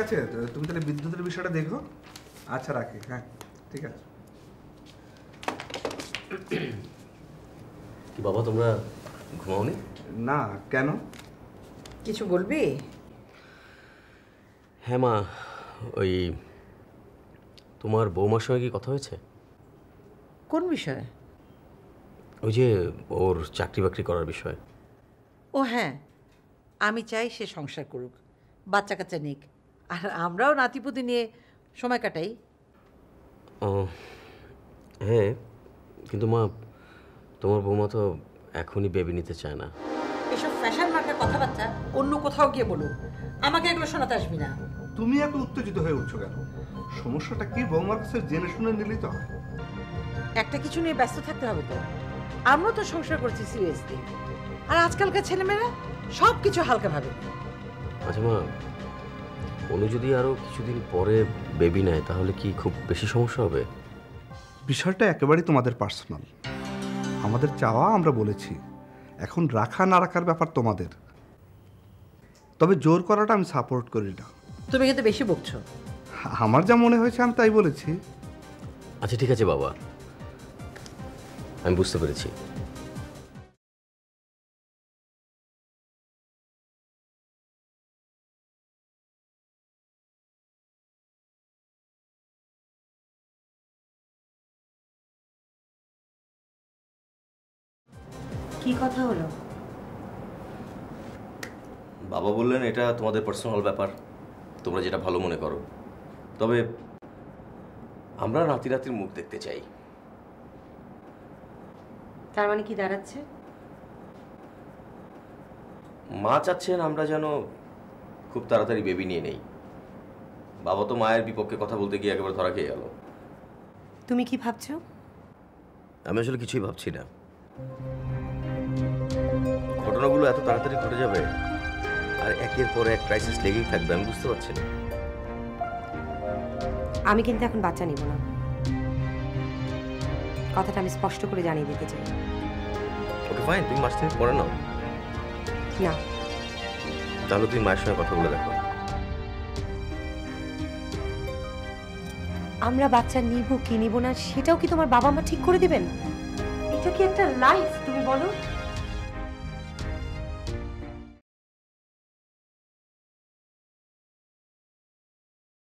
আছে, তুমি তাহলে বিদ্যুতের বিষয়টা দেখো। আচ্ছা রাখি, হ্যাঁ ঠিক আছে। কি বাবা তোমরা ঘুমাওনি? না, কেন? কিছু বলবি? হ্যাঁ মা, ওই তোমার বৌমার সঙ্গে কি কথা হয়েছে? কোন বিষয়ে? ওই যে ওর চাকরি বাকরি করার বিষয়ে। ও হ্যাঁ, আমি চাই সে সংসার করুক, বাচ্চা কাচ্চা নিক, আর আমরাও নাতিপুতি নিয়ে সময় কাটাই। ও হ্যাঁ, কিন্তু মা তোমার বৌমা তো এখনই বেবি নিতে চায় না। এসব ফ্যাশন মার্কের কথাবার্তা অন্য কোথাও গিয়ে বলুক, আমাকে এগুলো শোনাতে আসবি না। তুমি এত উত্তেজিত হয়ে উঠছো কেন? সমস্যাটা কি বৌমার কাছে জেনে শুনে নিলেই তো হয়। একটা কিছু নিয়ে ব্যস্ত থাকতে হবে তো। আমরা তো সংসার করছি সিরিয়াসলি, আর আজকালকার ছেলেমেয়েরা সব কিছু হালকা ভাবে। আচ্ছা মা, অনু যদি আরো কিছুদিন পরে বেবি নেয় তাহলে কি খুব বেশি সমস্যা হবে? বিষয়টা একেবারেই তোমাদের পার্সোনাল। আমাদের চাওয়া আমরা বলেছি, এখন রাখা না রাখার ব্যাপার তোমাদের। তবে জোর করাটা আমি সাপোর্ট করি না। তুমি কিন্তু বেশি বকছো। আমার যা মনে হয়েছে আমি তাই বলেছি। আচ্ছা ঠিক আছে বাবা, আমি বুঝতে পেরেছি। কি কথা হলো? বাবা বললেন এটা তোমাদের পার্সোনাল ব্যাপার, তোমরা যেটা ভালো মনে করো। তবে আমরা নাতি নাতির মুখ দেখতে চাই। তার মানে কি দাঁড়াচ্ছে? মা চাচ্ছেন আমরা যেন খুব তাড়াতাড়ি বেবি নিয়ে নেই। বাবা তো মায়ের বিপক্ষে কথা বলতে গিয়ে একেবারে ধরা খেয়ে গেল। তুমি কি ভাবছো? আমি আসলে কিছুই ভাবছি না। ঘটনাগুলো এত তাড়াতাড়ি ঘটে যাবে আর একের পর এক ক্রাইসিস লেগেই থাকবে, আমি বুঝতে পারছি না। আমি কিন্তু এখন বাচ্চা নিব না, কথাটা আমি স্পষ্ট করে জানিয়ে দিতে চাই। ওকে ফাইন, তুমি মাস থেকে পরে নাও না, তাহলে তুমি মায়ের সঙ্গে কথা বলে দেখো। আমরা বাচ্চা নিব কি নিব না সেটাও কি তোমার বাবা মা ঠিক করে দিবেন? এটা কি একটা লাইফ তুমি বলো?